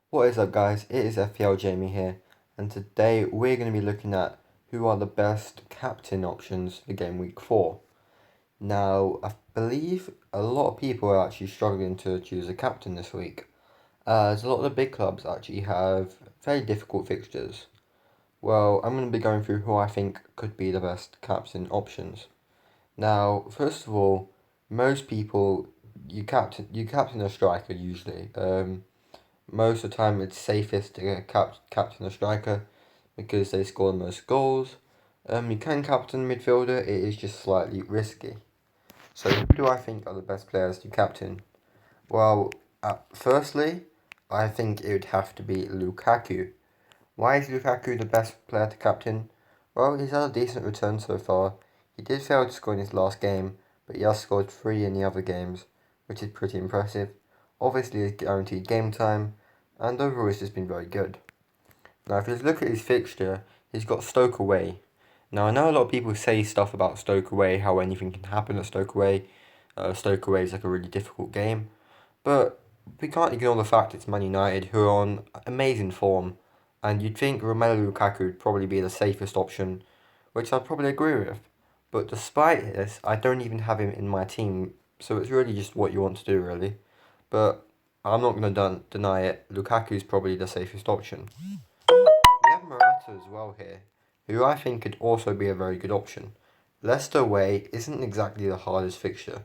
What is up, guys? It is FPL Jamie here, and today we're going to be looking at who are the best captain options for game week 4. Now, I believe a lot of people are actually struggling to choose a captain this week, as a lot of the big clubs actually have very difficult fixtures. Well, I'm going to be going through who I think could be the best captain options. Now, first of all, most people you captain a striker usually. Most of the time, it's safest to captain a striker because they score the most goals. You can captain a midfielder, it is just slightly risky. So, who do I think are the best players to captain? Well, firstly, I think it would have to be Lukaku. Why is Lukaku the best player to captain? Well, he's had a decent return so far. He did fail to score in his last game, but he has scored 3 in the other games, which is pretty impressive. Obviously, he's guaranteed game time, and overall, it's just been very good. Now, if you look at his fixture, he's got Stoke away. Now, I know a lot of people say stuff about Stoke away, how anything can happen at Stoke away. Stoke away is like a really difficult game, but we can't ignore the fact it's Man United who are on amazing form, and you'd think Romelu Lukaku would probably be the safest option, which I'd probably agree with. But despite this, I don't even have him in my team, so it's really just what you want to do, really. But I'm not going to deny it. Lukaku is probably the safest option. We have Morata as well here, who I think could also be a very good option. Leicester away isn't exactly the hardest fixture,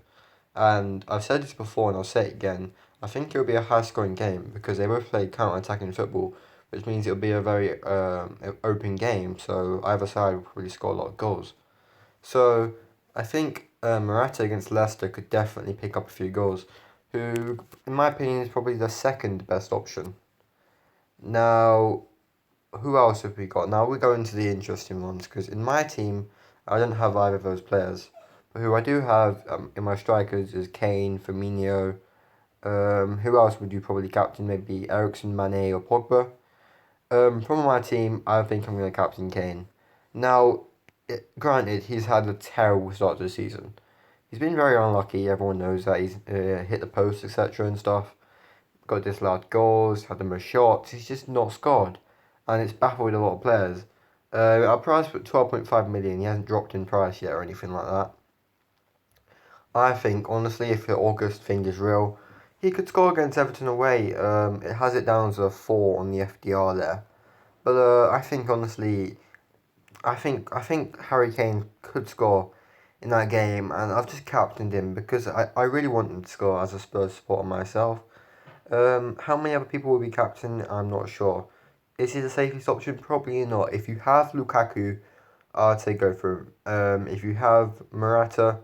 and I've said this before and I'll say it again. I think it'll be a high scoring game because they both play counter attacking football, which means it'll be a very open game, so either side will probably score a lot of goals. So I think Morata against Leicester could definitely pick up a few goals, who, in my opinion, is probably the second best option. Now, who else have we got? Now we go into the interesting ones because in my team, I don't have either of those players. But who I do have in my strikers is Kane, Firmino. Who else would you probably captain? Maybe Ericsson, Mane, or Pogba. From my team, I think I'm going to captain Kane. Now, granted, he's had a terrible start to the season. He's been very unlucky. Everyone knows that he's hit the post, etc. and stuff. Got disallowed goals, had the most shots. He's just not scored, and it's baffled a lot of players. Our price at 12.5 million. He hasn't dropped in price yet or anything like that. I think honestly, if the August thing is real, he could score against Everton away. It has it down to a 4 on the FDR there, but I think honestly, I think Harry Kane could score in that game, and I've just captained him because I really want him to score as a Spurs supporter myself. How many other people will be captain? I'm not sure. Is he the safest option? Probably not. If you have Lukaku, I'd say go for him. If you have Morata,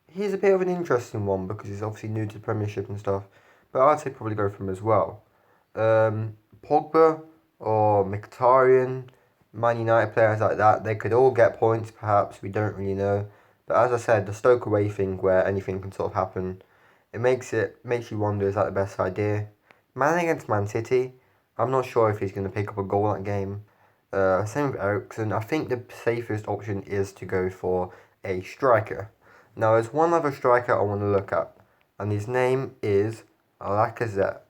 he's a bit of an interesting one because he's obviously new to the Premiership and stuff. But I'd say probably go for him as well. Pogba or Mkhitaryan, Man United players like that, they could all get points perhaps, we don't really know. But as I said, the Stoke away thing where anything can sort of happen, it makes you wonder, is that the best idea? Man against Man City, I'm not sure if he's going to pick up a goal that game. Same with Ericsson. I think the safest option is to go for a striker. Now, there's one other striker I want to look at, and his name is Lacazette.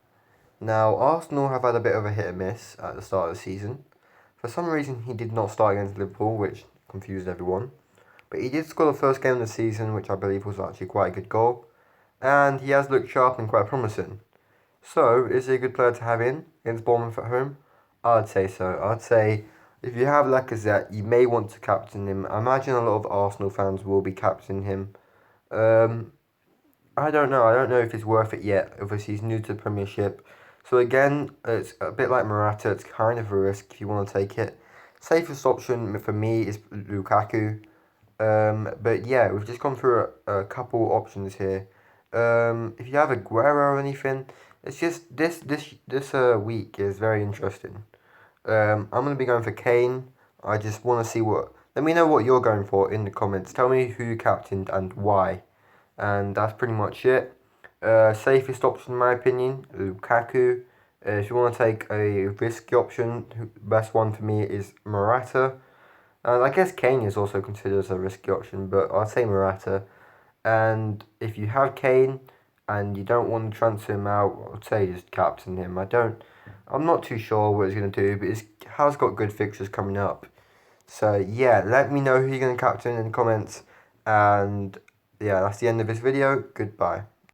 Now, Arsenal have had a bit of a hit and miss at the start of the season. For some reason, he did not start against Liverpool, which confused everyone. But he did score the first game of the season, which I believe was actually quite a good goal. And he has looked sharp and quite promising. So, is he a good player to have in against Bournemouth at home? I'd say so. I'd say if you have Lacazette, you may want to captain him. I imagine a lot of Arsenal fans will be captaining him. Um, I don't know. I don't know if it's worth it yet. Obviously, he's new to the Premiership. So again, it's a bit like Morata. It's kind of a risk if you want to take it. Safest option for me is Lukaku. But yeah, we've just gone through a couple options here. If you have Aguero or anything, it's just this week is very interesting. I'm gonna be going for Kane. I just want to see what. Let me know what you're going for in the comments. Tell me who you captained and why. And that's pretty much it. Safest option in my opinion, Lukaku. If you want to take a risky option, best one for me is Morata. And I guess Kane is also considered as a risky option, but I'd say Morata. And if you have Kane and you don't want to transfer him out, I'd say just captain him. I'm not too sure what it's going to do, but it has got good fixtures coming up. So yeah, let me know who you're going to captain in the comments. And yeah, that's the end of this video. Goodbye.